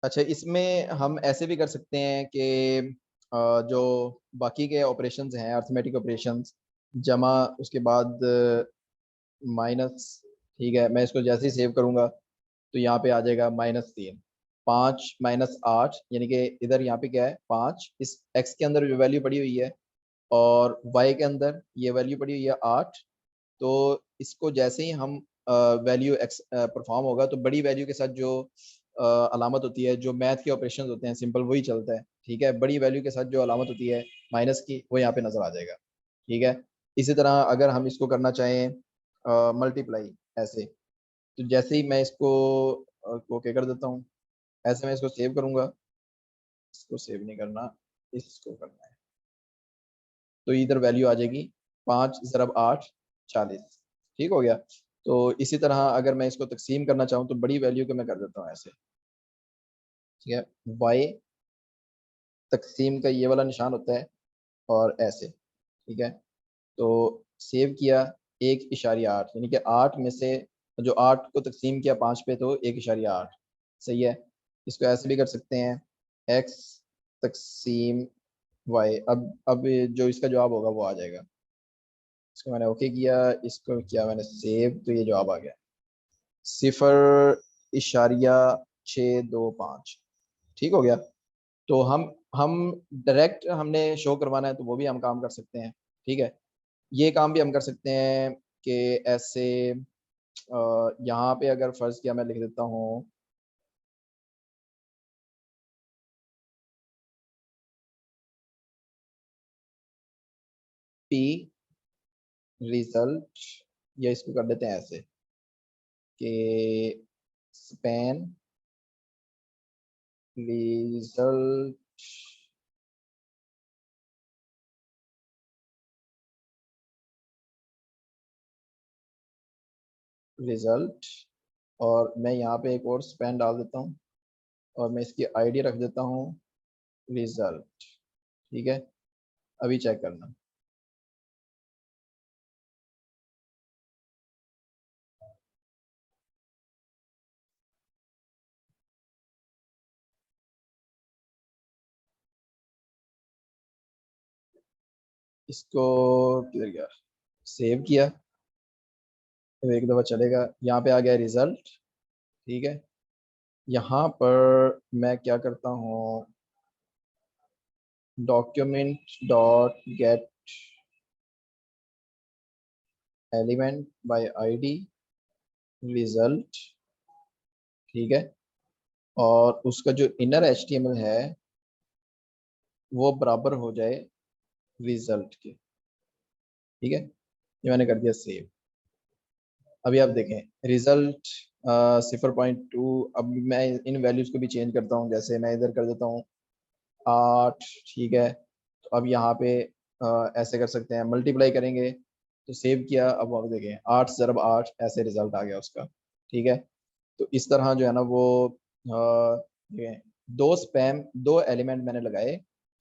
अच्छा, इसमें हम ऐसे भी कर सकते हैं कि जो बाकी के ऑपरेशंस हैं, अर्थमेटिक ऑपरेशंस, जमा, उसके बाद माइनस। ठीक है, मैं इसको जैसे ही सेव करूंगा तो यहाँ पे आ जाएगा -3। 5 - 8, यानी कि इधर यहाँ पे क्या है, 5, इस x के अंदर जो वैल्यू पड़ी हुई है और y के अंदर ये वैल्यू पड़ी हुई है 8। तो इसको जैसे ही हम वैल्यू x परफॉर्म होगा तो बड़ी वैल्यू के साथ जो अलामत होती है, जो मैथ के ऑपरेशन होते हैं सिंपल, वही चलता है। ठीक है, बड़ी वैल्यू के साथ जो अलामत होती है माइनस की, वो यहाँ पे नजर आ जाएगा। ठीक है, इसी तरह अगर हम इसको करना चाहें मल्टीप्लाई ऐसे, तो जैसे ही मैं इसको ओके कर देता हूँ, ऐसे मैं इसको सेव करूंगा। इसको सेव नहीं करना, इसको करना है। तो इधर वैल्यू आ जाएगी 5 × 8 40। ठीक हो गया। तो इसी तरह अगर मैं इसको तकसीम करना चाहूँ तो बड़ी वैल्यू को मैं कर देता हूँ ऐसे। ठीक है, वाई तकसीम का ये वाला निशान होता है और ऐसे। ठीक है, तो सेव किया 1.8, यानी कि 8 में से जो 8 को तकसीम किया 5 पे, तो 1.8 सही है। इसको ऐसे भी कर सकते हैं, x तकसीम y। अब जो इसका जवाब होगा वो आ जाएगा। इसको मैंने ओके किया, इसको किया मैंने सेव, तो ये जवाब आ गया 0.625। ठीक हो गया। तो हम डायरेक्ट हमने शो करवाना है तो वो भी हम काम कर सकते हैं। ठीक है, ये काम भी हम कर सकते हैं कि ऐसे यहाँ पे अगर फर्ज किया, मैं लिख देता हूँ पी रिजल्ट, या इसको कर देते हैं ऐसे कि स्पेन रिजल्ट रिजल्ट। और मैं यहाँ पे एक और स्पेन डाल देता हूँ और मैं इसकी आईडी रख देता हूँ रिजल्ट। ठीक है, अभी चेक करना। इसको किधर गया, सेव किया, तो एक दफ़ा चलेगा, यहाँ पे आ गया रिजल्ट। ठीक है, यहाँ पर मैं क्या करता हूँ, document dot gate element by ID result. ठीक है, और उसका जो इनर एचटीएमएल है वो बराबर हो जाए रिजल्ट के। ठीक है, ये मैंने कर दिया सेव। अभी आप देखें रिजल्ट 0.2। अब मैं इन वैल्यूज को भी चेंज करता हूँ, जैसे मैं इधर कर देता हूँ 8। ठीक है, तो अब यहाँ पे ऐसे कर सकते हैं, मल्टीप्लाई करेंगे। तो सेव किया, अब आप देखें 8 × 8 ऐसे रिजल्ट आ गया उसका। ठीक है, तो इस तरह जो है ना वो ये दो स्पैम, दो एलिमेंट मैंने लगाए।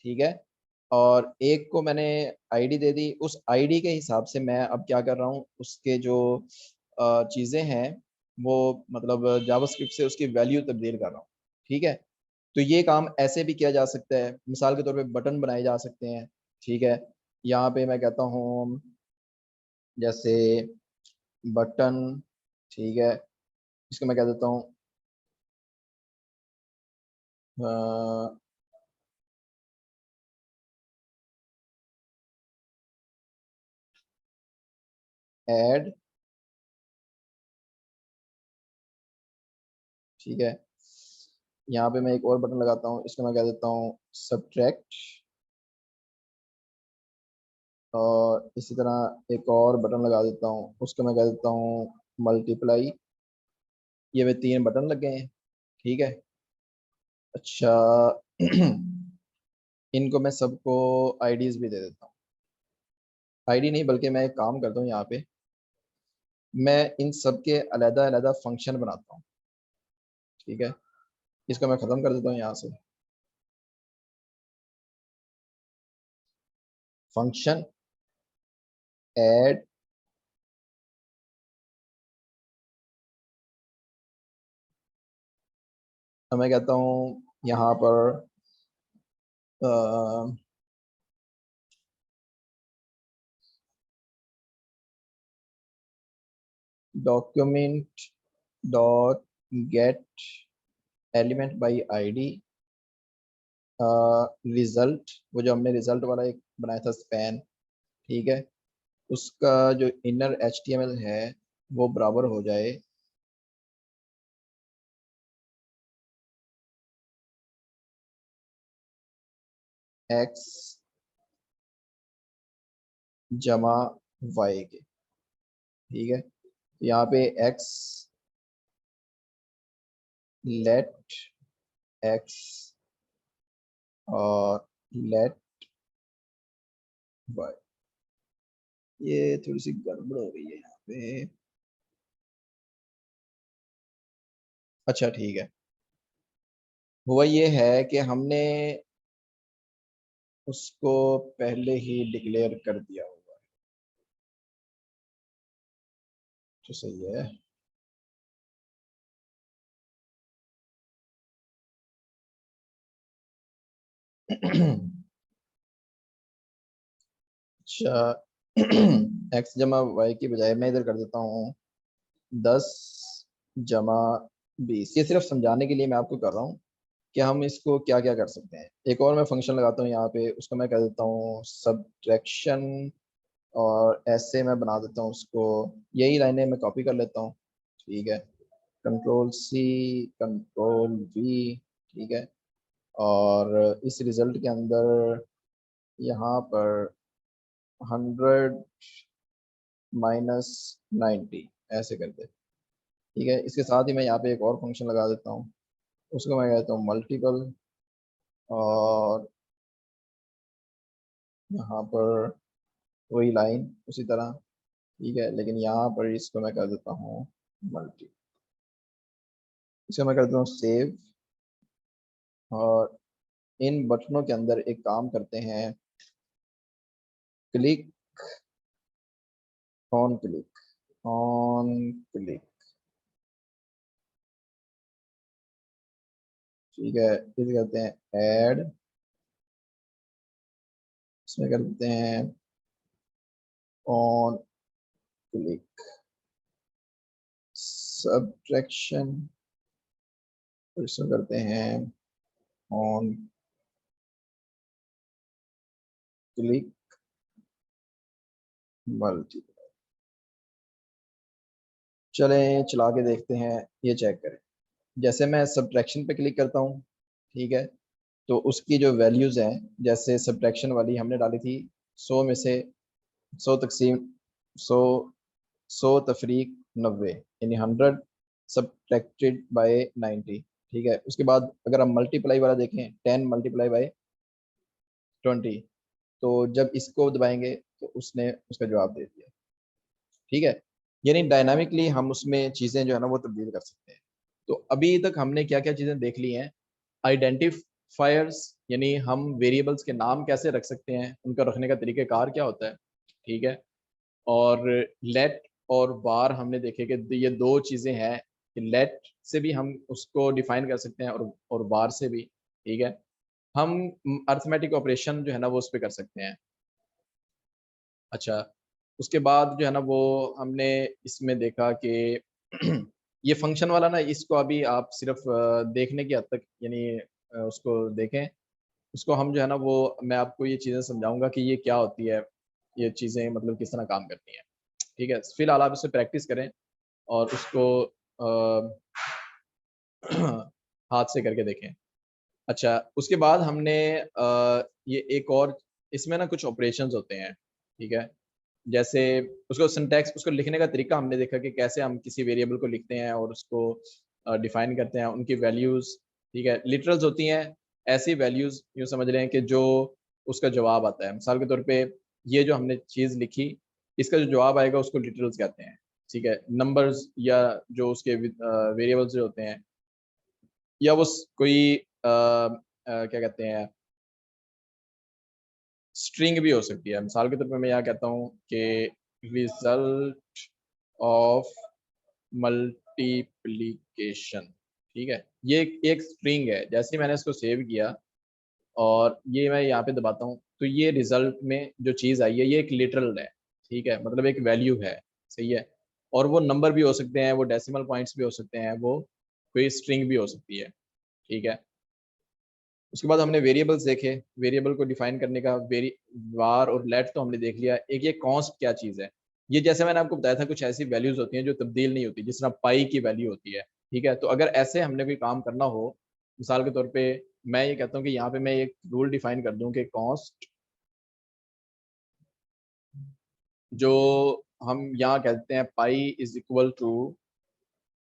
ठीक है, और एक को मैंने आईडी दे दी। उस आईडी के हिसाब से मैं अब क्या कर रहा हूँ, उसके जो चीज़ें हैं वो, मतलब जावास्क्रिप्ट से उसकी वैल्यू तब्दील कर रहा हूँ। ठीक है, तो ये काम ऐसे भी किया जा सकता है, मिसाल के तौर पे बटन बनाए जा सकते हैं। ठीक है, यहाँ पे मैं कहता हूँ जैसे बटन। ठीक है, इसको मैं कह देता हूँ ऐड। ठीक है, यहाँ पे मैं एक और बटन लगाता हूँ, इसको मैं कह देता हूँ सब्ट्रैक्ट। और इसी तरह एक और बटन लगा देता हूँ, उसको मैं कह देता हूँ मल्टीप्लाई। ये वे 3 बटन लग गए हैं। ठीक है, अच्छा इनको मैं सबको आईडीज भी दे देता हूँ। आईडी नहीं, बल्कि मैं एक काम करता हूँ, यहाँ पे मैं इन सब के अलग अलग फंक्शन बनाता हूँ। ठीक है, इसको मैं ख़त्म कर देता हूँ यहाँ से। फंक्शन ऐड तो मैं कहता हूँ यहाँ पर document dot gate element by ID result, वो जो हमने रिजल्ट वाला एक बनाया था स्पैन, ठीक है, उसका जो इनर HTML है वो बराबर हो जाए x जमा y के, ठीक है। यहाँ पे x लेट x और लेट y। ये थोड़ी सी गड़बड़ हो गई है यहाँ पे। अच्छा ठीक है, हुआ ये है कि हमने उसको पहले ही डिक्लेयर कर दिया होगा, तो सही है। अच्छा x जमा y की बजाय मैं इधर कर देता हूँ 10 जमा 20। ये सिर्फ समझाने के लिए मैं आपको कर रहा हूँ कि हम इसको क्या क्या कर सकते हैं। एक और मैं फंक्शन लगाता हूँ यहाँ पे, उसको मैं कह देता हूँ सब्ट्रैक्शन, और ऐसे मैं बना देता हूँ उसको, यही लाइनें मैं कॉपी कर लेता हूँ, ठीक है, Ctrl+C Ctrl+V, ठीक है। और इस रिजल्ट के अंदर यहाँ पर 100 - 90 ऐसे कर दे, ठीक है। इसके साथ ही मैं यहाँ पे एक और फंक्शन लगा देता हूँ, उसको मैं कहता हूँ मल्टीपल, और यहाँ पर वही लाइन उसी तरह, ठीक है, लेकिन यहाँ पर इसको मैं कर देता हूँ मल्टी। इसको मैं कर देता हूँ सेव, और इन बटनों के अंदर एक काम करते हैं, click on click on click, ठीक है। इसे करते हैं ऐड, इसमें कर देते हैं ऑन क्लिक सब्ट्रैक्शन, और इसमें करते हैं ऑन क्लिक मल्टी। चलें चला के देखते हैं, ये चेक करें। जैसे मैं सब्ट्रैक्शन पे क्लिक करता हूँ, ठीक है, तो उसकी जो वैल्यूज हैं, जैसे सब्ट्रैक्शन वाली हमने डाली थी 100 में से 100 तकसीम 100, 100 तफरीक 90, यानी 100 सब्ट्रैक्टेड बाय 90, ठीक है। उसके बाद अगर हम मल्टीप्लाई वाला देखें 10 × 20, तो जब इसको दबाएंगे तो उसने उसका जवाब दे दिया, ठीक है। यानी डायनामिकली हम उसमें चीज़ें जो है ना वो तब्दील कर सकते हैं। तो अभी तक हमने क्या क्या चीज़ें देख ली हैं। आइडेंटिफायर्स, यानी हम वेरिएबल्स के नाम कैसे रख सकते हैं, उनका रखने का तरीक़ेकार क्या होता है, ठीक है। और लेट और बार हमने देखे कि ये दो चीज़ें हैं कि लेट से भी हम उसको डिफाइन कर सकते हैं, और बार से भी, ठीक है। हम अर्थमेटिक ऑपरेशन जो है ना वो उस पर कर सकते हैं। अच्छा, उसके बाद जो है ना वो हमने इसमें देखा कि ये फंक्शन वाला ना, इसको अभी आप सिर्फ देखने की हद तक, यानी उसको देखें, उसको हम जो है ना वो मैं आपको ये चीज़ें समझाऊंगा कि ये क्या होती है, ये चीज़ें मतलब किस तरह काम करती हैं, ठीक है। फिलहाल आप इससे प्रैक्टिस करें और उसको हाथ से करके देखें। अच्छा, उसके बाद हमने ये एक और, इसमें ना कुछ ऑपरेशंस होते हैं, ठीक है। जैसे उसको सिंटैक्स, उसको लिखने का तरीका हमने देखा कि कैसे हम किसी वेरिएबल को लिखते हैं और उसको डिफाइन करते हैं, उनकी वैल्यूज़, ठीक है। लिटरल्स होती हैं ऐसी वैल्यूज़, यूँ समझ रहे हैं कि जो उसका जवाब आता है। मिसाल के तौर पे ये जो हमने चीज़ लिखी, इसका जो जवाब आएगा उसको लिटरल्स कहते हैं, ठीक है। नंबर्स या जो उसके वेरिएबल्स जो होते हैं, या वो कोई क्या कहते हैं, स्ट्रिंग भी हो सकती है। मिसाल के तौर पे मैं यहाँ कहता हूँ कि रिजल्ट ऑफ मल्टीप्लिकेशन, ठीक है, ये एक स्ट्रिंग है। जैसे ही मैंने इसको सेव किया और ये मैं यहाँ पे दबाता हूँ तो ये रिजल्ट में जो चीज़ आई है ये एक लिटरल है, ठीक है, मतलब एक वैल्यू है, सही है। और वो नंबर भी हो सकते हैं, वो डेसिमल पॉइंट्स भी हो सकते हैं, वो कोई स्ट्रिंग भी हो सकती है, ठीक है। उसके बाद हमने वेरिएबल्स देखे, वेरिएबल को डिफाइन करने का वेरी वार और लेट तो हमने देख लिया। एक ये कॉन्स्ट क्या चीज़ है, ये जैसे मैंने आपको बताया था कुछ ऐसी वैल्यूज होती हैं जो तब्दील नहीं होती, जिस तरह पाई की वैल्यू होती है, ठीक है। तो अगर ऐसे हमने कोई काम करना हो, मिसाल के तौर पे मैं ये कहता हूँ कि यहाँ पे मैं एक रूल डिफाइन कर दूं कि कॉन्स्ट जो हम यहाँ कहते हैं पाई इज इक्वल टू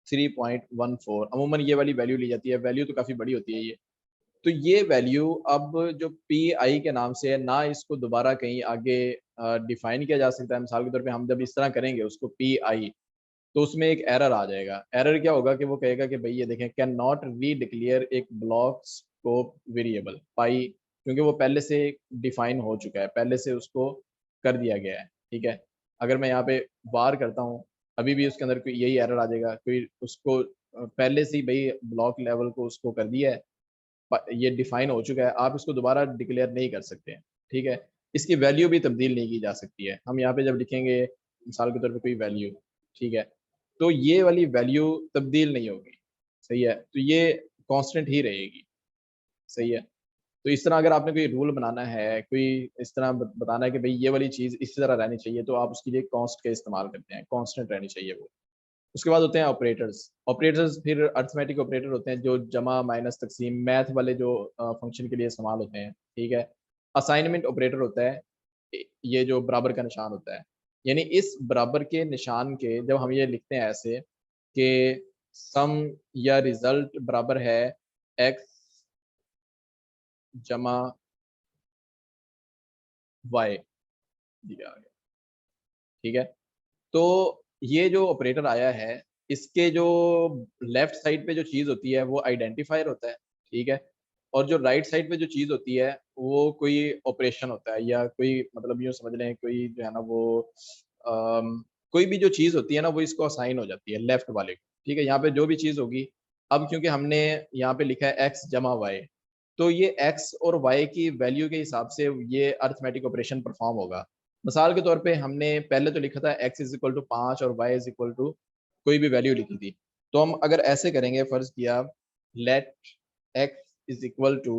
3.14, अमूमन ये वाली वैल्यू ली जाती है, वैल्यू तो काफ़ी बड़ी होती है ये। तो ये वैल्यू अब जो पी आई के नाम से है ना, इसको दोबारा कहीं आगे डिफाइन किया जा सकता है। मिसाल के तौर पे हम जब इस तरह करेंगे उसको पी आई, तो उसमें एक एरर आ जाएगा। एरर क्या होगा कि वो कहेगा कि भाई ये देखें, कैन नॉट री डिक्लेयर एक ब्लॉक स्कोप वेरिएबल पाई, क्योंकि वो पहले से डिफाइन हो चुका है, पहले से उसको कर दिया गया है, ठीक है। अगर मैं यहाँ पे वार करता हूँ, अभी भी उसके अंदर कोई यही एरर आ जाएगा, कोई उसको पहले से ही भाई ब्लॉक लेवल को उसको कर दिया है, ये डिफाइन हो चुका है, आप इसको दोबारा डिक्लेयर नहीं कर सकते हैं, ठीक है। इसकी वैल्यू भी तब्दील नहीं की जा सकती है। हम यहाँ पे जब लिखेंगे मिसाल के तौर पे कोई वैल्यू, ठीक है, तो ये वाली वैल्यू तब्दील नहीं होगी, सही है, तो ये कांस्टेंट ही रहेगी, सही है। तो इस तरह अगर आपने कोई रूल बनाना है, कोई इस तरह बताना है कि भाई ये वाली चीज़ इसी तरह रहनी चाहिए, तो आप उसके लिए कॉन्स्ट का इस्तेमाल करते हैं, कांस्टेंट रहनी चाहिए वो। उसके बाद होते हैं ऑपरेटर्स। ऑपरेटर्स फिर अर्थमेटिक ऑपरेटर होते हैं जो जमा माइनस तकसीम मैथ वाले जो फंक्शन के लिए इस्तेमाल होते हैं, ठीक है। असाइनमेंट ऑपरेटर होता है ये जो बराबर का निशान होता है, यानी इस बराबर के निशान के जब हम ये लिखते हैं ऐसे कि सम या रिजल्ट बराबर है एक्स जमा वाई दिया गया, ठीक है। तो ये जो ऑपरेटर आया है, इसके जो लेफ्ट साइड पे जो चीज़ होती है वो आइडेंटिफायर होता है, ठीक है। और जो राइट साइड पे जो चीज़ होती है वो कोई ऑपरेशन होता है, या कोई मतलब यूँ समझ लें कोई जो है ना वो कोई भी जो चीज़ होती है ना वो इसको असाइन हो जाती है लेफ्ट वाले को, ठीक है। यहाँ पे जो भी चीज़ होगी, अब क्योंकि हमने यहाँ पे लिखा है एक्स जमा वाई, तो ये एक्स और वाई की वैल्यू के हिसाब से ये अर्थमेटिक ऑपरेशन परफॉर्म होगा। मिसाल के तौर पे हमने पहले तो लिखा था x इज इक्वल टू 5 और y इज इक्वल टू कोई भी वैल्यू लिखी थी, तो हम अगर ऐसे करेंगे, फर्ज किया let x is equal to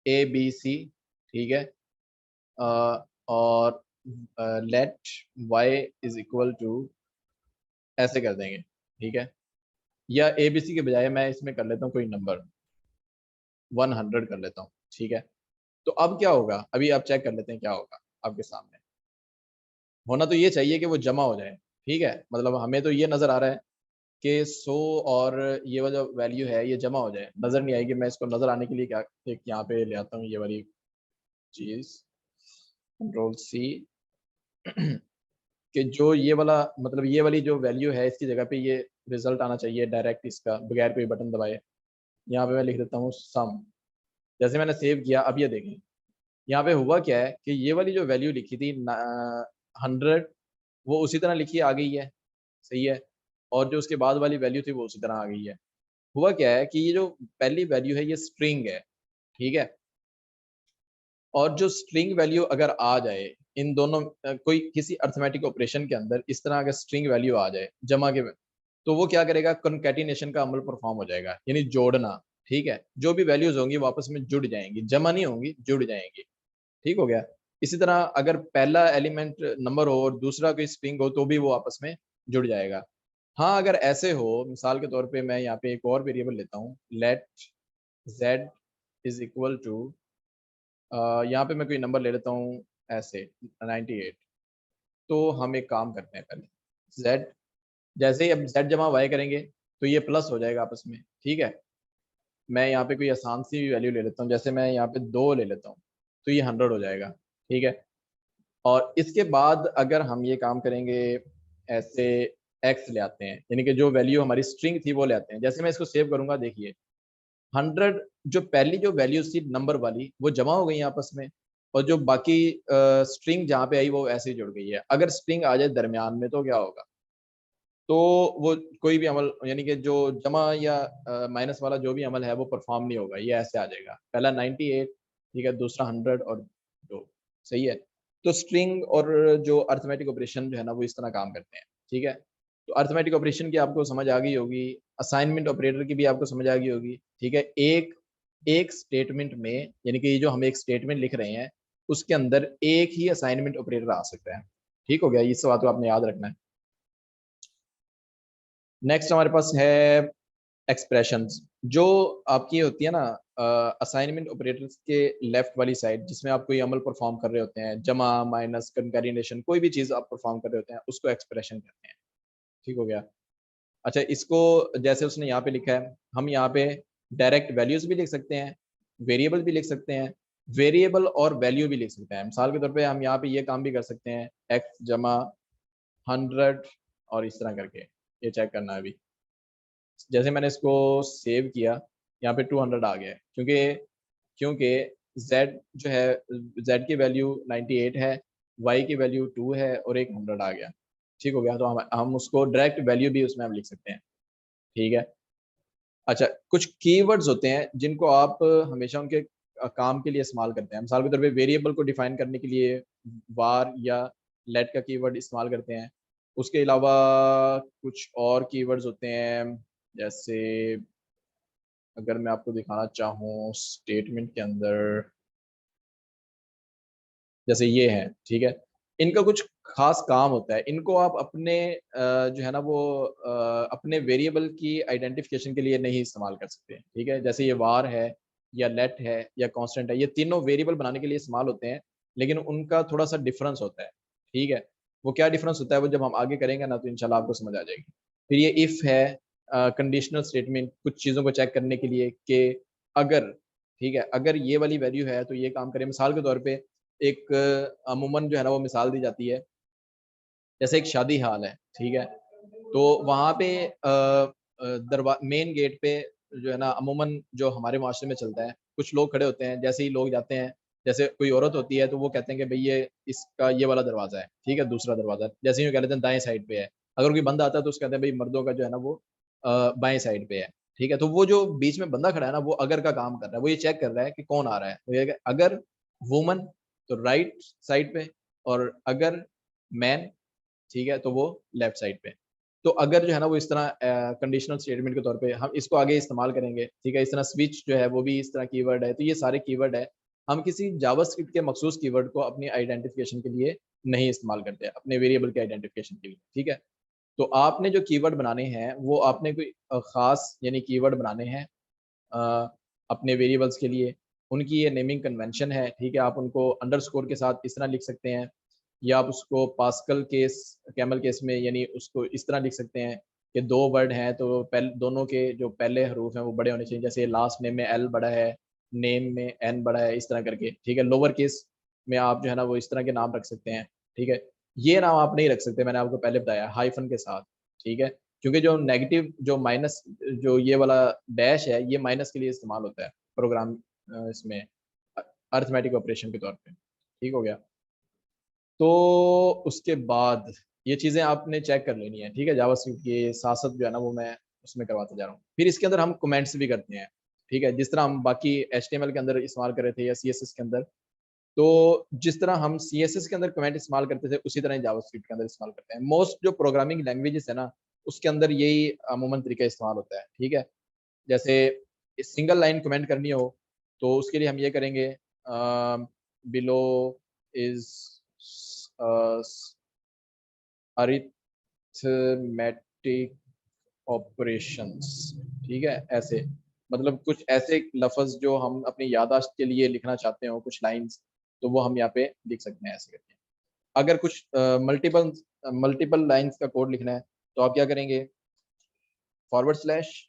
A B C, ठीक है, और let y is equal to ऐसे कर देंगे, ठीक है। या ए बी सी के बजाय मैं इसमें कर लेता हूँ कोई नंबर 100 कर लेता हूँ, ठीक है। तो अब क्या होगा, अभी आप चेक कर लेते हैं क्या होगा आपके सामने। होना तो ये चाहिए कि वो जमा हो जाए, ठीक है, मतलब हमें तो ये नजर आ रहा है कि 100 और ये वाला जो वैल्यू है ये जमा हो जाए, नजर नहीं आएगी। मैं इसको नजर आने के लिए क्या एक यहाँ पे ले आता हूँ ये वाली चीज, कंट्रोल सी कि जो ये वाला मतलब ये वाली जो वैल्यू है इसकी जगह पे ये रिजल्ट आना चाहिए डायरेक्ट इसका, बगैर कोई बटन दबाए। यहाँ पे मैं लिख देता हूँ सम। जैसे मैंने सेव किया, अब ये देखें यहाँ पे हुआ क्या है कि ये वाली जो वैल्यू लिखी थी 100, वो उसी तरह लिखी आ गई है, सही है। और जो उसके बाद वाली वैल्यू थी वो उसी तरह आ गई है। हुआ क्या है कि ये जो पहली वैल्यू है ये स्ट्रिंग है, ठीक है। और जो स्ट्रिंग वैल्यू अगर आ जाए इन दोनों कोई किसी अर्थमेटिक ऑपरेशन के अंदर इस तरह अगर स्ट्रिंग वैल्यू आ जाए जमा के, तो वो क्या करेगा, कॉन्कैटिनेशन का अमल परफॉर्म हो जाएगा, यानी जोड़ना, ठीक है। जो भी वैल्यूज होंगी वो आपस में जुड़ जाएंगी, जमा नहीं होंगी, जुड़ जाएंगी, ठीक हो गया। इसी तरह अगर पहला एलिमेंट नंबर हो और दूसरा कोई स्ट्रिंग हो तो भी वो आपस में जुड़ जाएगा। हाँ, अगर ऐसे हो, मिसाल के तौर पे मैं यहाँ पे एक और वेरिएबल लेता हूँ, let z is equal to, यहाँ पे मैं कोई नंबर ले लेता हूँ ऐसे 98। तो हम एक काम करते हैं, पहले z, जैसे ही अब z जमा y करेंगे तो ये प्लस हो जाएगा आपस में, ठीक है। मैं यहाँ पे कोई आसान सी वैल्यू ले लेता हूँ, जैसे मैं यहाँ पे 2 ले लेता हूँ, तो ये 100 हो जाएगा, ठीक है। और इसके बाद अगर हम ये काम करेंगे ऐसे x ले आते हैं, यानी कि जो वैल्यू हमारी स्ट्रिंग थी वो ले आते हैं। जैसे मैं इसको सेव करूंगा, देखिए 100 जो पहली जो वैल्यू थी नंबर वाली वो जमा हो गई आपस में, और जो बाकी स्ट्रिंग जहाँ पे आई वो ऐसे ही जुड़ गई है। अगर स्ट्रिंग आ जाए दरमियान में तो क्या होगा, तो वो कोई भी अमल यानी कि जो जमा या माइनस वाला जो भी अमल है वो परफॉर्म नहीं होगा, ये ऐसे आ जाएगा। पहला 98, ठीक है, दूसरा 100 और 2। सही है। तो स्ट्रिंग और जो अर्थमेटिक ऑपरेशन जो है ना वो इस तरह काम करते हैं। ठीक है, तो अर्थमेटिक ऑपरेशन की आपको समझ आ गई होगी, असाइनमेंट ऑपरेटर की भी आपको समझ आ गई होगी। ठीक है, एक एक स्टेटमेंट में यानी कि जो हम एक स्टेटमेंट लिख रहे हैं उसके अंदर एक ही असाइनमेंट ऑपरेटर आ सकता है। ठीक हो गया, इस बात को आपने याद रखना है। नेक्स्ट हमारे पास है एक्सप्रेशंस, जो आपकी होती है ना असाइनमेंट ऑपरेटर्स के लेफ्ट वाली साइड, जिसमें आप कोई अमल परफॉर्म कर रहे होते हैं, जमा माइनस कंकैरिनेशन, कोई भी चीज आप परफॉर्म कर रहे होते हैं उसको एक्सप्रेशन कहते हैं। ठीक हो गया। अच्छा, इसको जैसे उसने यहाँ पे लिखा है, हम यहाँ पे डायरेक्ट वैल्यूज भी लिख सकते हैं, वेरिएबल भी लिख सकते हैं, वेरिएबल और वैल्यू भी लिख सकते हैं। मिसाल के तौर पे हम यहाँ पे ये काम भी कर सकते हैं, एक्स जमा 100 और इस तरह करके, ये चेक करना है अभी। जैसे मैंने इसको सेव किया, यहाँ पे 200 आ गया है, क्योंकि क्योंकि z जो है, z की वैल्यू 98 है, y की वैल्यू 2 है और एक 100 आ गया। ठीक हो गया, तो हम उसको डायरेक्ट वैल्यू भी उसमें हम लिख सकते हैं। ठीक है। अच्छा, कुछ कीवर्ड्स होते हैं जिनको आप हमेशा उनके काम के लिए इस्तेमाल करते हैं। मिसाल के तौर पे वेरिएबल को डिफाइन करने के लिए var या let का कीवर्ड इस्तेमाल करते हैं। उसके अलावा कुछ और कीवर्ड्स होते हैं, जैसे अगर मैं आपको दिखाना चाहूँ स्टेटमेंट के अंदर, जैसे ये है। ठीक है, इनका कुछ खास काम होता है, इनको आप अपने जो है ना वो अपने वेरिएबल की आइडेंटिफिकेशन के लिए नहीं इस्तेमाल कर सकते। ठीक है, जैसे ये वार है या लेट है या कांस्टेंट है, ये तीनों वेरिएबल बनाने के लिए इस्तेमाल होते हैं, लेकिन उनका थोड़ा सा डिफरेंस होता है। ठीक है, वो क्या डिफरेंस होता है वो जब हम आगे करेंगे ना तो इंशाल्लाह आपको समझ आ जाएगी। फिर ये इफ है, कंडीशनल स्टेटमेंट, कुछ चीज़ों को चेक करने के लिए कि अगर, ठीक है, अगर ये वाली वैल्यू है तो ये काम करें। मिसाल के तौर पे एक अमूमन जो है ना वो मिसाल दी जाती है, जैसे एक शादी हाल है। ठीक है, तो वहाँ पे दरवा मेन गेट पे जो है ना अमूमन जो हमारे माशरे में चलता है, कुछ लोग खड़े होते हैं, जैसे ही लोग जाते हैं, जैसे कोई औरत होती है तो वो कहते हैं कि भाई ये इसका ये वाला दरवाजा है, ठीक है, दूसरा दरवाजा, जैसे ही कह लेते हैं दाएं साइड पे है। अगर कोई बंदा आता है तो उसको कहते हैं भाई मर्दों का जो है ना वो बाएं साइड पे है। ठीक है, तो वो जो बीच में बंदा खड़ा है ना वो अगर का काम कर रहा है, वो ये चेक कर रहा है कि कौन आ रहा है, तो ये अगर वुमन तो राइट साइड पे, और अगर मैन, ठीक है, तो वो लेफ्ट साइड पे। तो अगर जो है ना वो इस तरह कंडीशनल स्टेटमेंट के तौर पे हम इसको आगे इस्तेमाल करेंगे। ठीक है, इस तरह स्विच जो है वो भी इस तरह कीवर्ड है। तो ये सारे कीवर्ड है, हम किसी जावास्क्रिप्ट के मखसूस कीवर्ड को अपनी आइडेंटिफिकेशन के लिए नहीं इस्तेमाल करते, अपने वेरिएबल के आइडेंटिफिकेशन के लिए। ठीक है, तो आपने जो कीवर्ड बनाने हैं वो आपने कोई खास यानी कीवर्ड बनाने हैं अपने वेरिएबल्स के लिए। उनकी ये नेमिंग कन्वेंशन है। ठीक है, आप उनको अंडरस्कोर के साथ इस तरह लिख सकते हैं, या आप उसको पास्कल केस, कैमल केस में यानी उसको इस तरह लिख सकते हैं कि दो वर्ड हैं तो पहले दोनों के जो पहले हरूफ हैं वो बड़े होने चाहिए, जैसे लास्ट नेम में एल बड़ा है, नेम में एन बड़ा है, इस तरह करके। ठीक है, लोअर केस में आप जो है ना वो इस तरह के नाम रख सकते हैं। ठीक है, ये नाम आप नहीं रख सकते, मैंने आपको पहले बताया, हाइफन के साथ। ठीक है, क्योंकि जो नेगेटिव जो माइनस जो ये वाला डैश है ये माइनस के लिए इस्तेमाल होता है प्रोग्राम इसमें अर्थमेटिक ऑपरेशन के तौर पे। ठीक हो गया, तो उसके बाद ये चीज़ें आपने चेक कर लेनी है। ठीक है, जावास्क्रिप्ट के साथ साथ जो है ना वो मैं उसमें करवाता जा रहा हूँ। फिर इसके अंदर हम कमेंट्स भी करते हैं। ठीक है, जिस तरह हम बाकी HTML के अंदर इस्तेमाल कर रहे थे या CSS के अंदर, तो जिस तरह हम CSS के अंदर कमेंट इस्तेमाल करते थे उसी तरह जावास्क्रिप्ट के अंदर इस्तेमाल करते हैं। मोस्ट जो प्रोग्रामिंग लैंग्वेजेस है ना उसके अंदर यही अमूमन तरीका इस्तेमाल होता है। ठीक है, जैसे सिंगल लाइन कमेंट करनी हो तो उसके लिए हम ये करेंगे, बिलो इज अरिथमेटिक ऑपरेशंस। ठीक है, ऐसे मतलब कुछ ऐसे लफ्ज जो हम अपनी याददाश्त के लिए लिखना चाहते हो, कुछ लाइंस, तो वो हम यहाँ पे लिख सकते हैं ऐसे करके। अगर कुछ मल्टीपल मल्टीपल लाइंस का कोड लिखना है तो आप क्या करेंगे, फॉरवर्ड स्लैश,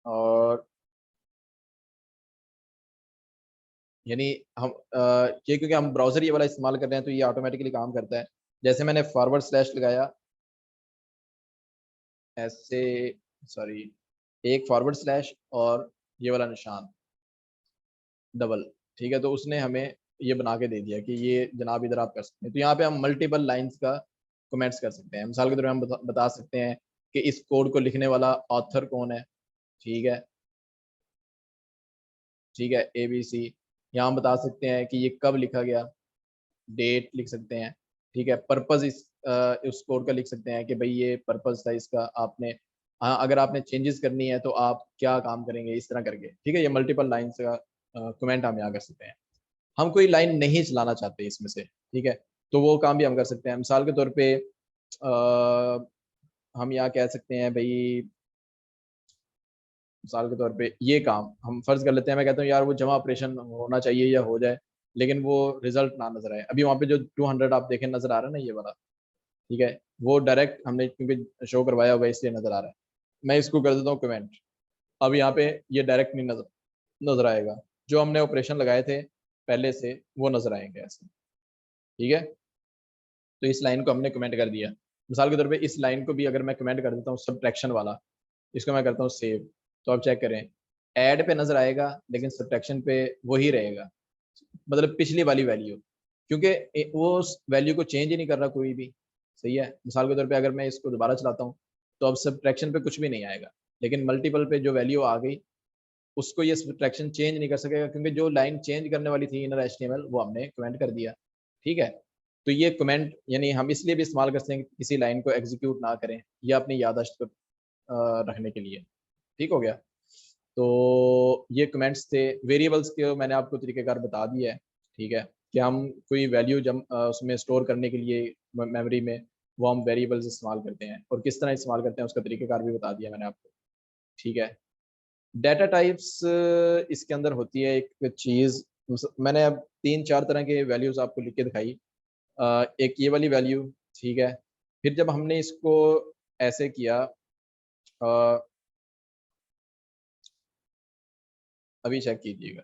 और यानी हम ये क्योंकि हम ब्राउजर ये वाला इस्तेमाल कर रहे हैं तो ये ऑटोमेटिकली काम करता है। जैसे मैंने फॉरवर्ड स्लैश लगाया ऐसे, सॉरी, एक फॉरवर्ड स्लैश और ये वाला निशान डबल। ठीक है, तो उसने हमें ये बना के दे दिया कि ये जनाब इधर आप कर सकते हैं। तो यहाँ पे हम मल्टीपल लाइंस का कमेंट्स कर सकते हैं। मिसाल के तौर पर हम बता सकते हैं कि इस कोड को लिखने वाला ऑथर कौन है, ठीक है, ठीक है, ABC। यहाँ हम बता सकते हैं कि ये कब लिखा गया, डेट लिख सकते हैं, ठीक है। पर्पस उस कोड का लिख सकते हैं कि भाई ये पर्पस था इसका, आपने हाँ अगर आपने चेंजेस करनी है तो आप क्या काम करेंगे, इस तरह करके, ठीक है। ये मल्टीपल लाइन्स का कमेंट हम यहाँ कर सकते हैं। हम कोई लाइन नहीं चलाना चाहते इसमें से, ठीक है, तो वो काम भी हम कर सकते हैं। मिसाल के तौर पे हम यहाँ कह सकते हैं भाई, मिसाल के तौर पे ये काम हम फर्ज कर लेते हैं, मैं कहता हूँ यार वो जमा ऑपरेशन होना चाहिए या हो जाए, लेकिन वो रिजल्ट ना नजर आए। अभी वहाँ पे जो 200 आप देखें नजर आ रहा है ना, ये वाला, ठीक है, वो डायरेक्ट हमने क्योंकि शो करवाया हुआ है इसलिए नजर आ रहा है। मैं इसको कर देता हूँ कमेंट। अब यहाँ पे ये डायरेक्ट नहीं नजर नजर आएगा, जो हमने ऑपरेशन लगाए थे पहले से वो नजर आएंगे ऐसे, ठीक है। तो इस लाइन को हमने कमेंट कर दिया। मिसाल के तौर पे इस लाइन को भी अगर मैं कमेंट कर देता हूँ सब्ट्रैक्शन वाला, इसको मैं करता हूँ सेव, तो आप चेक करें ऐड पे नजर आएगा लेकिन सब्ट्रैक्शन पे वही रहेगा, मतलब पिछली वाली वैल्यू, क्योंकि वो उस वैल्यू को चेंज ही नहीं कर रहा कोई भी, सही है। मिसाल के तौर पे अगर मैं इसको दोबारा चलाता हूँ तो अब सब्ट्रैक्शन पे कुछ भी नहीं आएगा, लेकिन मल्टीपल पे जो वैल्यू आ गई उसको ये सब्ट्रैक्शन चेंज नहीं कर सकेगा, क्योंकि जो लाइन चेंज करने वाली थी इनर HTML वो हमने कमेंट कर दिया, ठीक है। तो ये कमेंट यानी हम इसलिए भी इस्तेमाल करते हैं कि किसी लाइन को एग्जीक्यूट ना करें या अपनी याददाश्त को रखने के लिए, ठीक हो गया। तो ये कमेंट्स थे। वेरिएबल्स के मैंने आपको तरीकेकार बता दिया है, ठीक है, कि हम कोई वैल्यू जब उसमें स्टोर करने के लिए मेमोरी में वो हम वेरिएबल्स इस्तेमाल करते हैं, और किस तरह इस्तेमाल करते हैं उसका तरीकेकार भी बता दिया मैंने आपको, ठीक है। डाटा टाइप्स इसके अंदर होती है एक चीज़, मैंने अब 3-4 तरह के वैल्यूज आपको लिख के दिखाई। एक ये वाली वैल्यू, ठीक है। फिर जब हमने इसको ऐसे किया, अभी चेक कीजिएगा,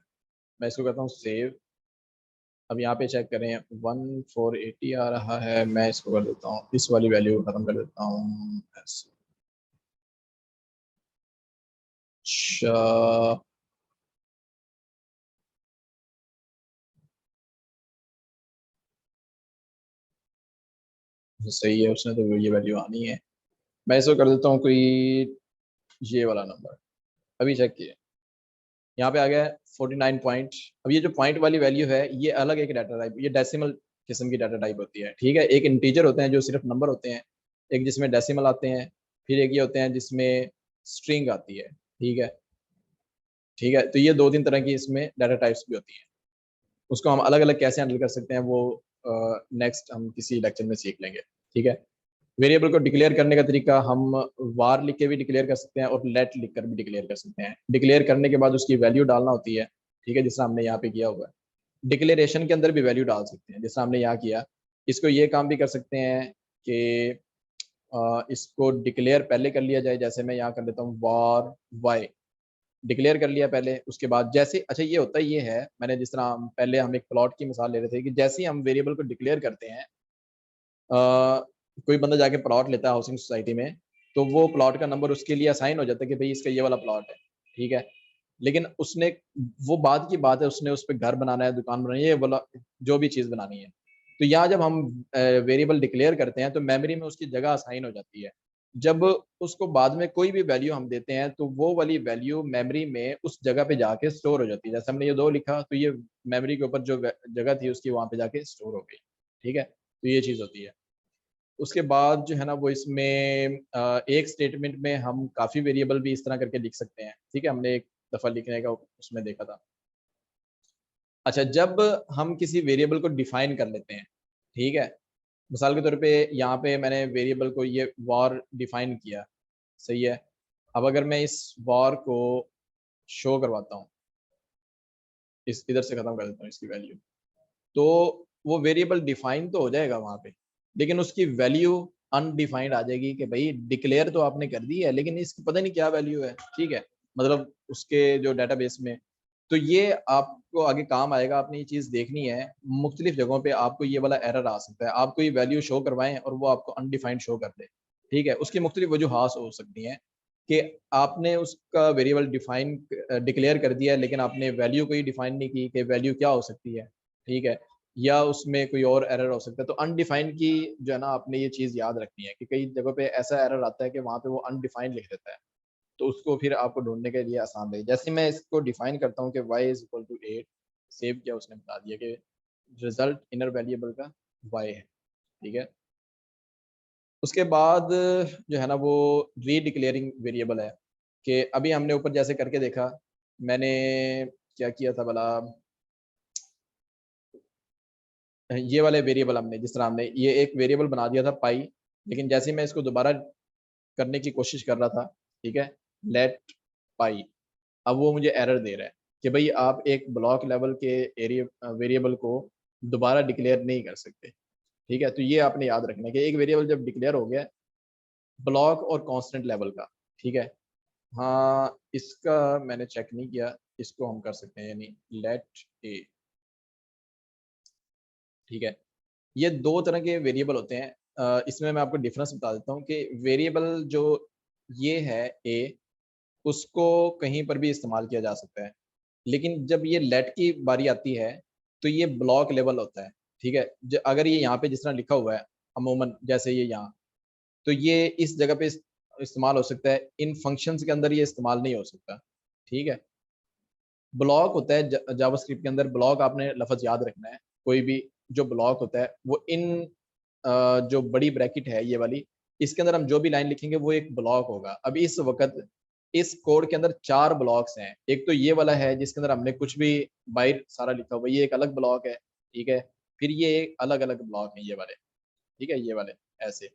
मैं इसको कहता हूँ सेव। अब यहाँ पे चेक करें 1480 आ रहा है, मैं इसको कर देता हूँ, इस वाली वैल्यू को खत्म कर देता हूँ ऐसे। अच्छा, सही है, उसने तो ये वैल्यू आनी है। मैं इसको कर देता हूँ कोई ये वाला नंबर, अभी चेक किए, यहाँ पे आ गया 49 पॉइंट। अब ये जो पॉइंट वाली वैल्यू है ये अलग एक डाटा टाइप, ये डेसिमल किस्म की डाटा टाइप होती है, ठीक है। एक इंटीजर होते हैं जो सिर्फ नंबर होते हैं, एक जिसमें डेसिमल आते हैं, फिर एक ये होते हैं जिसमें स्ट्रिंग आती है, ठीक है, ठीक है। तो ये 2-3 तरह की इसमें डाटा टाइप्स भी होती हैं। उसको हम अलग अलग कैसे हैंडल कर सकते हैं वो नेक्स्ट हम किसी लेक्चर में सीख लेंगे, ठीक है। वेरिएबल को डिक्लेयर करने का तरीका, हम वार लिख के भी डिक्लेयर कर सकते हैं और लेट लिख कर भी डिक्लेयर कर सकते हैं। डिक्लेयर करने के बाद उसकी वैल्यू डालना होती है, ठीक है, जिस तरह हमने यहाँ पे किया हुआ है। डिक्लेरेशन के अंदर भी वैल्यू डाल सकते हैं जिस तरह हमने यहाँ किया। इसको ये काम भी कर सकते हैं कि इसको डिक्लेयर पहले कर लिया जाए, जैसे मैं यहाँ कर लेता हूँ वार वाई, डिक्लेयर कर लिया पहले, उसके बाद जैसे, अच्छा ये होता ये है, मैंने जिस तरह हम पहले हम एक प्लॉट की मिसाल ले रहे थे कि जैसे ही हम वेरिएबल को डिक्लेयर करते हैं, कोई बंदा जाके प्लॉट लेता है हाउसिंग सोसाइटी में, तो वो प्लॉट का नंबर उसके लिए असाइन हो जाता है कि भाई इसका ये वाला प्लॉट है, ठीक है। लेकिन उसने, वो बाद की बात है, उसने उस पर घर बनाना है, दुकान बनानी है, ये वाला जो भी चीज़ बनानी है, तो यहाँ जब हम वेरिएबल डिक्लेयर करते हैं तो मेमोरी में उसकी जगह असाइन हो जाती है। जब उसको बाद में कोई भी वैल्यू हम देते हैं तो वो वाली वैल्यू मेमोरी में उस जगह पे जाके स्टोर हो जाती है। जैसे हमने ये 2 लिखा तो ये मेमोरी के ऊपर जो जगह थी उसकी वहां पे जाके स्टोर हो गई, ठीक है। तो ये चीज़ होती है। उसके बाद जो है ना वो इसमें एक स्टेटमेंट में हम काफ़ी वेरिएबल भी इस तरह करके लिख सकते हैं, ठीक है। हमने एक दफ़ा लिखने का उसमें देखा था। अच्छा, जब हम किसी वेरिएबल को डिफाइन कर लेते हैं, ठीक है, मिसाल के तौर पे यहाँ पे मैंने वेरिएबल को ये वार डिफाइन किया, सही है। अब अगर मैं इस वार को शो करवाता हूँ, इस इधर से ख़त्म कर देता हूँ इसकी वैल्यू, तो वो वेरिएबल डिफाइन तो हो जाएगा वहाँ पे, लेकिन उसकी वैल्यू अनडिफाइंड आ जाएगी कि भाई डिक्लेयर तो आपने कर दी है लेकिन इसकी पता नहीं क्या वैल्यू है, ठीक है, मतलब उसके जो डेटाबेस में। तो ये आपको आगे काम आएगा, आपने ये चीज़ देखनी है। मुख्तलिफ जगहों पे आपको ये वाला एरर आ सकता है, आप कोई वैल्यू शो करवाएं और वो आपको अनडिफाइंड शो कर दे, ठीक है। उसकी मुख्तलिफ वजूहात हो सकती हैं कि आपने उसका वेरिएबल डिफाइन डिक्लेयर कर दिया है लेकिन आपने वैल्यू को ही डिफाइन नहीं की कि वैल्यू क्या हो सकती है, ठीक है। या उसमें कोई और एरर हो सकता है। तो अनडिफाइंड की जो है ना आपने ये चीज़ याद रखनी है कि कई जगहों पे ऐसा एरर आता है कि वहाँ पे वो अनडिफाइंड लिख देता है, तो उसको फिर आपको ढूंढने के लिए आसान रहे। जैसे मैं इसको डिफाइन करता हूँ कि y is equal to 8, save किया, उसने बता दिया कि रिजल्ट इनर वेरिएबल का y है। ठीक है, उसके बाद जो है ना वो रीडिक्लेयरिंग वेरिएबल है कि अभी हमने ऊपर जैसे करके देखा, मैंने क्या किया था भला, ये वाले वेरिएबल हमने जिस तरह हमने ये एक वेरिएबल बना दिया था पाई, लेकिन जैसे ही मैं इसको दोबारा करने की कोशिश कर रहा था, ठीक है, लेट पाई, अब वो मुझे एरर दे रहा है कि भाई आप एक ब्लॉक लेवल के एरिया वेरिएबल को दोबारा डिक्लेयर नहीं कर सकते। ठीक है, तो ये आपने याद रखना है कि एक वेरिएबल जब डिक्लेयर हो गया ब्लॉक और कांस्टेंट लेवल का, ठीक है। हाँ, इसका मैंने चेक नहीं किया, इसको हम कर सकते हैं, यानी लेट ए। ठीक है, ये दो तरह के वेरिएबल होते हैं। इसमें मैं आपको डिफरेंस बता देता हूँ कि वेरिएबल जो ये है ए, उसको कहीं पर भी इस्तेमाल किया जा सकता है, लेकिन जब ये लेट की बारी आती है तो ये ब्लॉक लेवल होता है। ठीक है, अगर ये यहाँ पे जिस तरह लिखा हुआ है अमूमन, जैसे ये यहाँ, तो ये इस जगह पे इस्तेमाल हो सकता है, इन फंक्शंस के अंदर ये इस्तेमाल नहीं हो सकता। ठीक है, ब्लॉक होता है जावास्क्रिप्ट के अंदर, ब्लॉक आपने लफ्ज याद रखना है, कोई भी जो ब्लॉक होता है वो इन जो बड़ी ब्रैकेट है ये वाली, इसके अंदर हम जो भी लाइन लिखेंगे वो एक ब्लॉक होगा। अब इस वक्त इस कोड के अंदर 4 ब्लॉक्स हैं। एक तो ये वाला है जिसके अंदर हमने कुछ भी बाहर सारा लिखा हुआ है, ये एक अलग ब्लॉक है। ठीक है, फिर ये एक अलग अलग ब्लॉक है ये वाले। ठीक है, ये वाले ऐसे।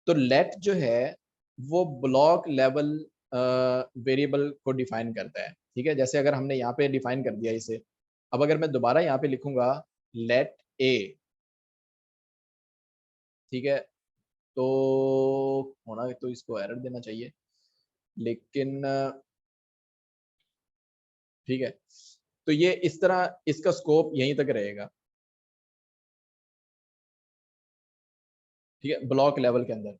तो लेट जो है वो ब्लॉक लेवल वेरिएबल को डिफाइन करता है। ठीक है, जैसे अगर हमने यहाँ पे डिफाइन कर दिया इसे, अब अगर मैं दोबारा यहाँ पे लिखूंगा लेट ए, ठीक है, तो होना तो इसको एरर देना चाहिए, लेकिन ठीक है, तो ये इस तरह इसका स्कोप यहीं तक रहेगा। ठीक है, ब्लॉक लेवल के अंदर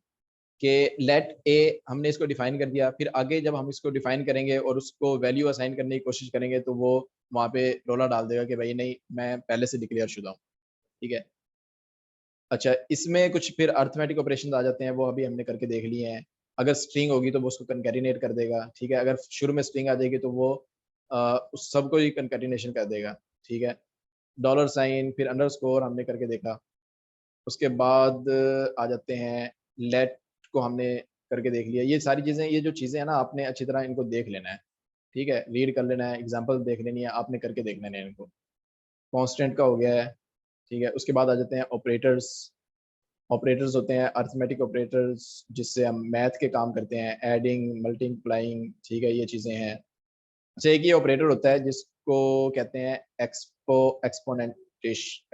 कि लेट ए हमने इसको डिफाइन कर दिया, फिर आगे जब हम इसको डिफाइन करेंगे और उसको वैल्यू असाइन करने की कोशिश करेंगे तो वो वहाँ पे रोला डाल देगा कि भाई नहीं, मैं पहले से डिक्लेयर शुदा हूँ। ठीक है, अच्छा, इसमें कुछ फिर अर्थमेटिक ऑपरेशन आ जाते हैं, वो अभी हमने करके देख लिए हैं। अगर स्ट्रिंग होगी तो वो उसको कंकैटिनेट कर देगा। ठीक है, अगर शुरू में स्ट्रिंग आ जाएगी तो वो उस सबको ही कंकैटिनेशन कर देगा। ठीक है, डॉलर साइन फिर अंडरस्कोर हमने करके देखा। उसके बाद आ जाते हैं लेट को हमने करके देख लिया। ये सारी चीज़ें, ये जो चीज़ें हैं ना, आपने अच्छी तरह इनको देख लेना है। ठीक है, रीड कर लेना है, एग्जाम्पल देख लेनी है, आपने करके देख लेना है इनको। कांस्टेंट का हो गया है। ठीक है, उसके बाद आ जाते हैं ऑपरेटर्स। ऑपरेटर्स होते हैं अर्थमेटिक ऑपरेटर्स, जिससे हम मैथ के काम करते हैं, एडिंग मल्टीप्लाइंग। ठीक है, ये चीज़ें हैं। अच्छा, एक ये ऑपरेटर होता है जिसको कहते हैं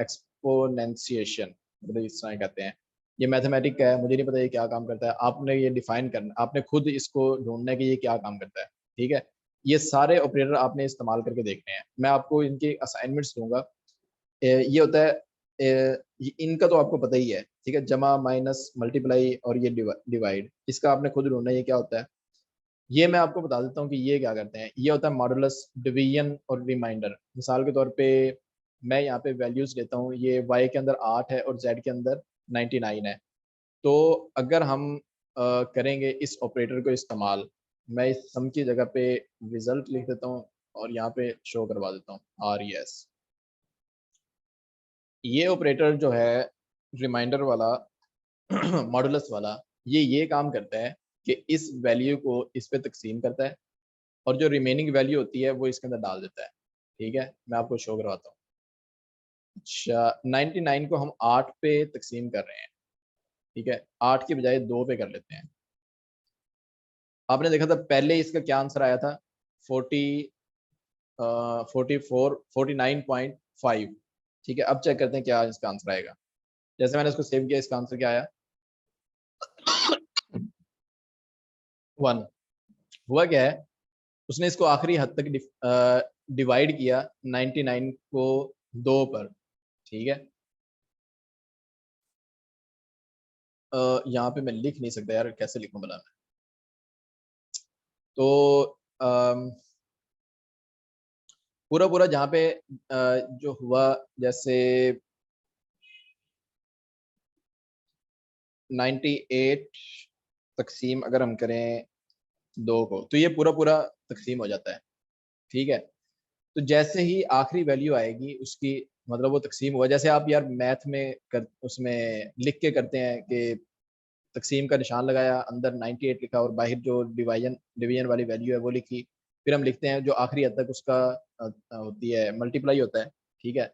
एक्सपोनेंशिएशन, मतलब इस तरह कहते हैं। ये मैथमेटिक का है, मुझे नहीं पता ये क्या काम करता है, आपने ये डिफाइन करना, आपने खुद इसको ढूंढना है कि ये क्या काम करता है। ठीक है, ये सारे ऑपरेटर आपने इस्तेमाल करके देखने हैं, मैं आपको इनके असाइनमेंट्स दूंगा। ये होता है इनका तो आपको पता ही है। ठीक है, जमा माइनस मल्टीप्लाई और ये डिवाइड, इसका आपने खुद ढूंढना है ये क्या होता है। ये मैं आपको बता देता हूँ कि ये क्या करते हैं। ये होता है मॉडुलस, डिवीजन और रिमाइंडर। मिसाल के तौर पे मैं यहाँ पे वैल्यूज लेता हूँ, ये y के अंदर 8 है और z के अंदर 99 है। तो अगर हम करेंगे इस ऑपरेटर को इस्तेमाल, मैं इस सम की जगह पे रिजल्ट लिख देता हूँ और यहाँ पे शो करवा देता हूँ RES। ये ऑपरेटर जो है रिमाइंडर वाला मॉडुलस वाला, ये काम करता है कि इस वैल्यू को इस पे तकसीम करता है और जो रिमेनिंग वैल्यू होती है वो इसके अंदर डाल देता है। ठीक है, मैं आपको शो करवाता हूँ। अच्छा, 99 को हम 8 पे तकसीम कर रहे हैं। ठीक है, 8 की बजाय 2 पे कर लेते हैं। आपने देखा था पहले इसका क्या आंसर आया था, 44 49.5। ठीक है, अब चेक करते हैं क्या इसका आंसर आएगा। जैसे मैंने इसको सेव किया, इसका आंसर क्या आया 1। हुआ क्या है, उसने इसको आखिरी हद तक डिवाइड किया 99 को 2 पर। ठीक है, यहाँ पे मैं लिख नहीं सकता यार, कैसे लिखूं भला मैं। तो पूरा पूरा जहाँ पे जो हुआ, जैसे 98 तकसीम अगर हम करें 2 को, तो ये पूरा पूरा तकसीम हो जाता है। ठीक है, तो जैसे ही आखिरी वैल्यू आएगी उसकी मतलब वो तकसीम हुआ। जैसे आप यार मैथ में उसमें लिख के करते हैं कि तकसीम का निशान लगाया, अंदर 98 लिखा और बाहर जो डिवीजन डिवीजन वाली वैल्यू है वो लिखी, फिर हम लिखते हैं जो आखिरी हद तक उसका होती है मल्टीप्लाई होता है। ठीक है,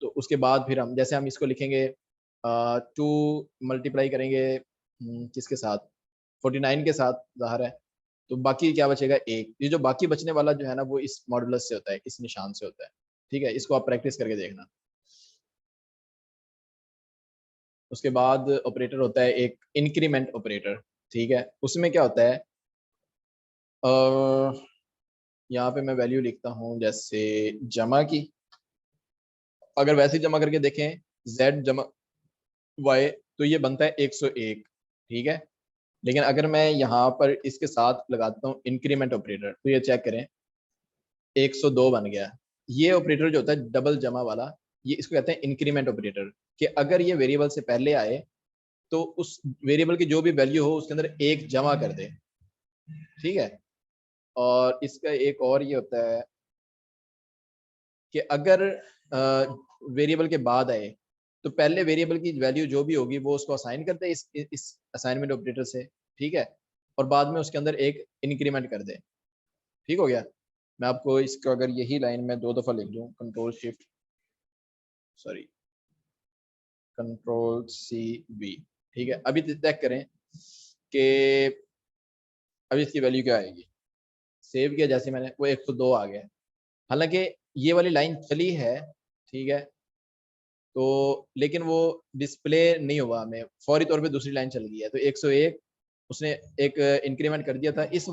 तो उसके बाद फिर हम जैसे हम इसको लिखेंगे 2 मल्टीप्लाई करेंगे किसके साथ, 49 के साथ ज़ाहिर है, तो बाकी क्या बचेगा 1। ये जो बाकी बचने वाला जो है ना वो इस मॉडुलस से होता है, इस निशान से होता है। ठीक है, इसको आप प्रैक्टिस करके देखना। उसके बाद ऑपरेटर होता है एक इंक्रीमेंट ऑपरेटर। ठीक है, उसमें क्या होता है, यहाँ पे मैं वैल्यू लिखता हूँ जैसे जमा की, अगर वैसे ही जमा करके देखें z जमा y तो ये बनता है 101। ठीक है, लेकिन अगर मैं यहाँ पर इसके साथ लगाता हूँ इंक्रीमेंट ऑपरेटर तो ये चेक करें 102 बन गया। ये ऑपरेटर जो होता है डबल जमा वाला, ये इसको कहते हैं इंक्रीमेंट ऑपरेटर, कि अगर ये वेरिएबल से पहले आए तो उस वेरिएबल की जो भी वैल्यू हो उसके अंदर 1 जमा कर दे। ठीक है, और इसका एक और ये होता है कि अगर वेरिएबल के बाद आए तो पहले वेरिएबल की वैल्यू जो भी होगी वो उसको असाइन करते हैं इस असाइनमेंट ऑपरेटर से। ठीक है, और बाद में उसके अंदर एक इंक्रीमेंट कर दे। ठीक हो गया। मैं आपको इसको अगर यही लाइन में 2 दफ़ा लिख दूँ, कंट्रोल सी वी। ठीक है, अभी चेक करें कि अभी इसकी वैल्यू क्या आएगी। सेव किया जैसे मैंने, वो 102 आ गया। हालांकि ये वाली लाइन चली है, ठीक है, तो लेकिन वो डिस्प्ले नहीं हुआ, हमें फौरी तौर पे दूसरी लाइन चल गई है। तो 101 उसने एक इंक्रीमेंट कर दिया था। इस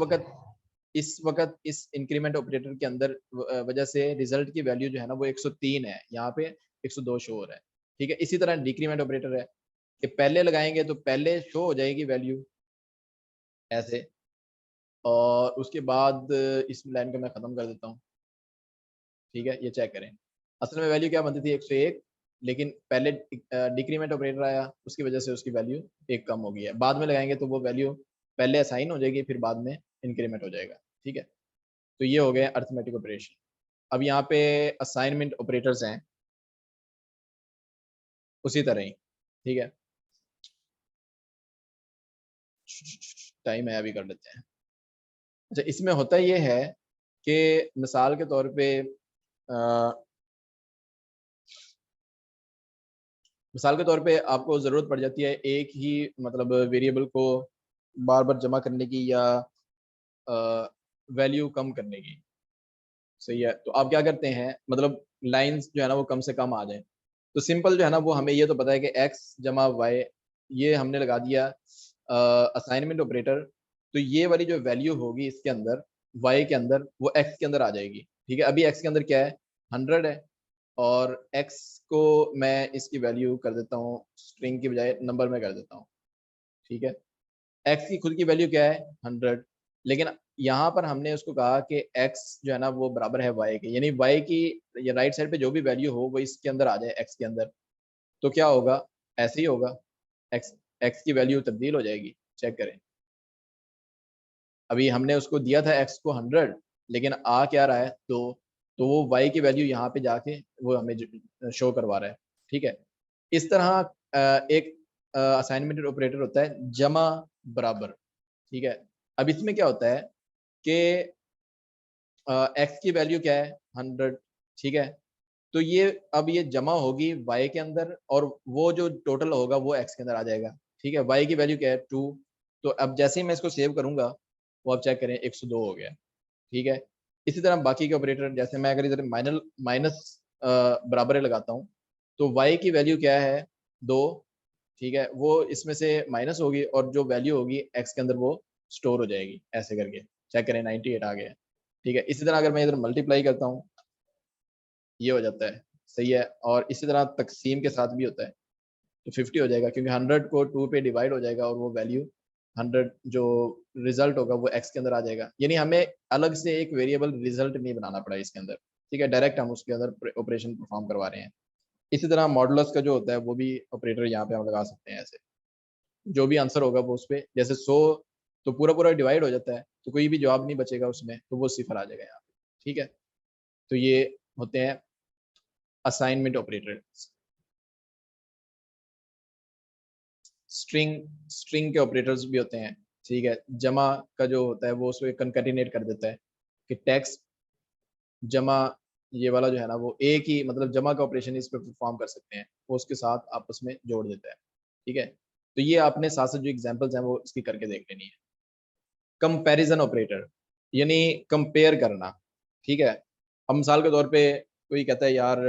वक्त इस इंक्रीमेंट ऑपरेटर के अंदर वजह से रिजल्ट की वैल्यू जो है ना वो 103 है, यहाँ पे 102 शो हो रहा है। ठीक है, इसी तरह डिक्रीमेंट ऑपरेटर है कि पहले लगाएंगे तो पहले शो हो जाएगी वैल्यू ऐसे, और उसके बाद इस लाइन को मैं ख़त्म कर देता हूँ। ठीक है, ये चेक करें, असल में वैल्यू क्या बनती थी 101, लेकिन पहले डिक्रीमेंट ऑपरेटर आया उसकी वजह से उसकी वैल्यू 1 कम हो गई है। बाद में लगाएंगे तो वो वैल्यू पहले असाइन हो जाएगी, फिर बाद में इंक्रीमेंट हो जाएगा। ठीक है, तो ये हो गए अर्थमेटिक ऑपरेशन। अब यहाँ पे असाइनमेंट ऑपरेटर्स हैं उसी तरह ही। ठीक है, टाइम है अभी कर लेते हैं। अच्छा, इसमें होता ये है कि मिसाल के तौर पे आपको ज़रूरत पड़ जाती है एक ही मतलब वेरिएबल को बार बार जमा करने की या वैल्यू कम करने की। सही है, तो आप क्या करते हैं, मतलब लाइंस जो है ना वो कम से कम आ जाए, तो सिंपल जो है ना वो हमें ये तो पता है कि x जमा वाई, ये हमने लगा दिया असाइनमेंट ऑपरेटर। तो ये वाली जो वैल्यू होगी इसके अंदर y के अंदर वो x के अंदर आ जाएगी। ठीक है, अभी x के अंदर क्या है, 100 है, और x को मैं इसकी वैल्यू कर देता हूँ स्ट्रिंग की बजाय नंबर में कर देता हूँ। ठीक है, x की खुद की वैल्यू क्या है 100, लेकिन यहाँ पर हमने उसको कहा कि x जो है ना वो बराबर है y के, यानी y की ये राइट साइड पे जो भी वैल्यू हो वो इसके अंदर आ जाए x के अंदर। तो क्या होगा, ऐसे ही होगा, x x की वैल्यू तब्दील हो जाएगी। चेक करें, अभी हमने उसको दिया था x को 100, लेकिन आ क्या रहा है 2, तो वो y की वैल्यू यहाँ पे जाके वो हमें शो करवा रहा है। ठीक है, इस तरह एक असाइनमेंट ऑपरेटर होता है जमा बराबर। ठीक है, अब इसमें क्या होता है कि x की वैल्यू क्या है 100। ठीक है, तो ये अब ये जमा होगी y के अंदर और वो जो टोटल होगा वो x के अंदर आ जाएगा। ठीक है, y की वैल्यू क्या है 2, तो अब जैसे ही मैं इसको सेव करूंगा वो आप चेक करें 102 हो गया। ठीक है, इसी तरह बाकी के ऑपरेटर, जैसे मैं अगर इधर माइनस बराबर लगाता हूँ तो y की वैल्यू क्या है 2। ठीक है, वो इसमें से माइनस होगी और जो वैल्यू होगी x के अंदर वो स्टोर हो जाएगी। ऐसे करके चेक करें 98 आ गया। ठीक है, इसी तरह अगर मैं इधर मल्टीप्लाई करता हूँ ये हो जाता है। सही है, और इसी तरह तकसीम के साथ भी होता है, तो 50 हो जाएगा क्योंकि 100 को 2 पे डिवाइड हो जाएगा और वो वैल्यू 100 जो रिजल्ट होगा वो x के अंदर आ जाएगा। यानी हमें अलग से एक वेरिएबल रिजल्ट नहीं बनाना पड़ा इसके अंदर। ठीक है, डायरेक्ट हम उसके अंदर ऑपरेशन परफॉर्म करवा रहे हैं। इसी तरह मॉडुलस का जो होता है वो भी ऑपरेटर यहाँ पे हम लगा सकते हैं ऐसे। जो भी आंसर होगा वो उस पर, जैसे 100 तो पूरा पूरा डिवाइड हो जाता है, तो कोई भी जवाब नहीं बचेगा उसमें, तो वो सिफर आ जाएगा यहाँ पे। ठीक है, तो ये होते हैं असाइनमेंट ऑपरेटर। स्ट्रिंग स्ट्रिंग के ऑपरेटर्स भी होते हैं। ठीक है, जमा का जो होता है वो उसको कंकैटिनेट कर देता है कि टेक्स्ट जमा, ये वाला जो है ना वो एक ही मतलब जमा का ऑपरेशन इस पर परफॉर्म कर सकते हैं, वो उसके साथ आपस में जोड़ देता है। ठीक है, तो ये आपने साथ साथ जो एग्जांपल्स हैं वो इसकी करके देख लेनी है। कंपैरिजन ऑपरेटर यानी कंपेयर करना। ठीक है, हम मिसाल के तौर पे कोई कहता है यार,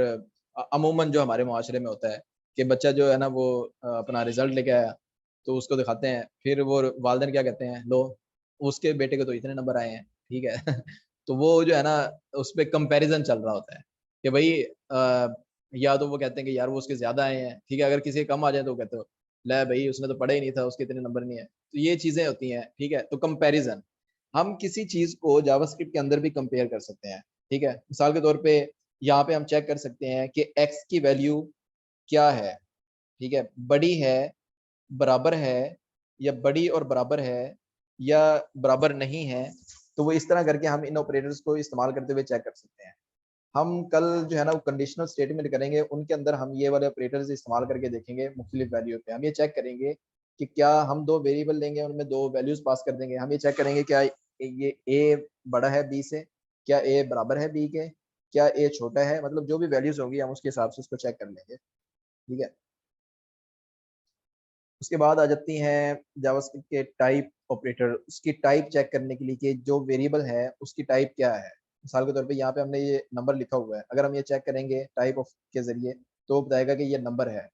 अमूमन जो हमारे मुआशरे में होता है कि बच्चा जो है ना वो अपना रिजल्ट लेके आया, तो उसको दिखाते हैं, फिर वो वालिदैन क्या कहते हैं, लो उसके बेटे को तो इतने नंबर आए हैं। ठीक है तो वो जो है ना उस पर कंपेरिजन चल रहा होता है कि भाई या तो वो कहते हैं कि यार वो उसके ज्यादा आए हैं। ठीक है, अगर किसी के कम आ जाए तो कहते हो ले भाई उसने तो पढ़ा ही नहीं था, उसके इतने नंबर नहीं है। तो ये चीजें होती हैं। ठीक है, तो कंपैरिजन, हम किसी चीज को जावास्क्रिप्ट के अंदर भी कंपेयर कर सकते हैं। ठीक है, मिसाल के तौर पे यहाँ पे हम चेक कर सकते हैं कि x की वैल्यू क्या है। ठीक है, बड़ी है, बराबर है, या बड़ी और बराबर है, या बराबर नहीं है। तो वो इस तरह करके हम इन ऑपरेटर्स को इस्तेमाल करते हुए चेक कर सकते हैं। हम कल जो है ना वो कंडीशनल स्टेटमेंट करेंगे, उनके अंदर हम ये वाले ऑपरेटर्स इस्तेमाल करके देखेंगे मुख्तलिफ वैल्यू पे। हम ये चेक करेंगे कि क्या हम दो वेरिएबल लेंगे, उनमें दो वैल्यूज पास कर देंगे। हम ये चेक करेंगे क्या ये ए बड़ा है बी से, क्या ए बराबर है बी के, क्या ए छोटा है, मतलब जो भी वैल्यूज होंगी हम उसके हिसाब से उसको चेक कर लेंगे। ठीक है, उसके बाद आ जाती हैं जावास्क्रिप्ट के टाइप ऑपरेटर। उसकी टाइप चेक करने के लिए कि जो वेरिएबल है उसकी टाइप क्या है। मिसाल के तौर पे यहाँ पे हमने ये नंबर लिखा हुआ है, अगर हम ये चेक करेंगे टाइप ऑफ के जरिए तो वो बताएगा कि ये नंबर है।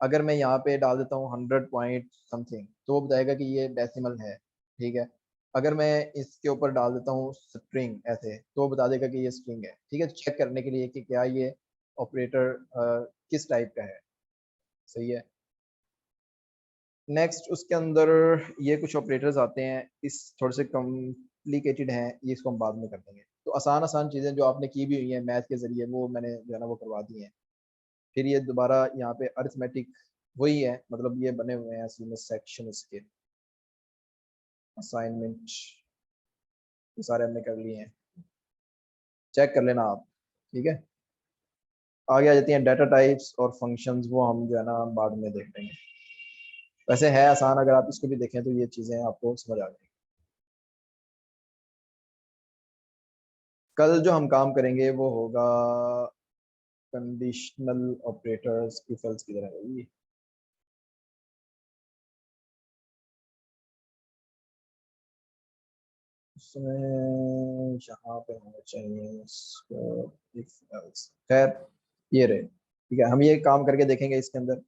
अगर मैं यहाँ पे डाल देता हूँ 100 पॉइंट समथिंग तो वो बताएगा कि ये डेसिमल है। ठीक है, अगर मैं इसके ऊपर डाल देता हूँ स्ट्रिंग ऐसे तो वो बता देगा कि ये स्ट्रिंग है। ठीक है, चेक करने के लिए कि क्या ये ऑपरेटर किस टाइप का है। सही है, नेक्स्ट उसके अंदर ये कुछ ऑपरेटर्स आते हैं, इस थोड़े से कॉम्प्लिकेटेड हैं, ये इसको हम बाद में कर देंगे। तो आसान आसान चीज़ें जो आपने की भी हुई हैं मैथ के ज़रिए वो मैंने जो है ना वो करवा दी हैं। फिर ये दोबारा यहाँ पे अरिथमेटिक वही है, मतलब ये बने हुए हैं असल में सेक्शन इसके। असाइनमेंट ये सारे हमने कर लिए हैं, चेक कर लेना आप। ठीक है, आगे आ जाती हैं डाटा टाइप्स और फंक्शंस, वो हम जो है ना बाद में देख लेंगे। वैसे है आसान, अगर आप इसको भी देखें तो ये चीज़ें आपको समझ आ जाएंगी। कल जो हम काम करेंगे वो होगा कंडीशनल ऑपरेटर्स की फल्स की तरह होगी। उसमें यहाँ पे होना चाहिए इसको if else। खैर ये रहे। ठीक है, हम ये काम करके देखेंगे इसके अंदर।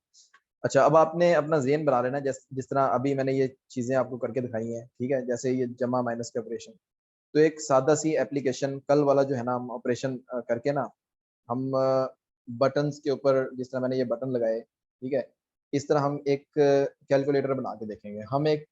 अच्छा, अब आपने अपना ज़हन बना लेना, जिस तरह अभी मैंने ये चीज़ें आपको करके दिखाई हैं। ठीक है, जैसे ये जमा माइनस के ऑपरेशन, तो एक सादा सी एप्लीकेशन कल वाला जो है ना हम ऑपरेशन करके ना हम बटन्स के ऊपर जिस तरह मैंने ये बटन लगाए। ठीक है, इस तरह हम एक कैलकुलेटर बना के देखेंगे। हम एक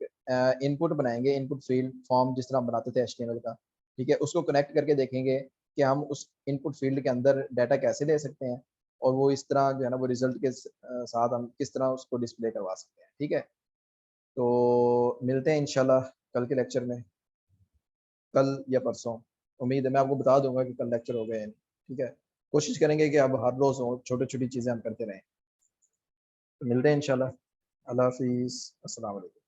इनपुट बनाएंगे, इनपुट फील्ड फॉर्म जिस तरह हम बनाते थे एचटीएमएल का। ठीक है, उसको कनेक्ट करके देखेंगे कि हम उस इनपुट फील्ड के अंदर डाटा कैसे ले सकते हैं, और वो इस तरह जो है ना वो रिजल्ट के साथ हम किस तरह उसको डिस्प्ले करवा सकते हैं। ठीक है, तो मिलते हैं इंशाल्लाह कल के लेक्चर में, कल या परसों। उम्मीद है मैं आपको बता दूंगा कि कल लेक्चर हो गए हैं। ठीक है, कोशिश करेंगे कि अब हर रोज हो, छोटी छोटी चीजें हम करते रहें। तो मिलते हैं इंशाल्लाह। अल्लाह हाफिज़, अस्सलाम वालेकुम।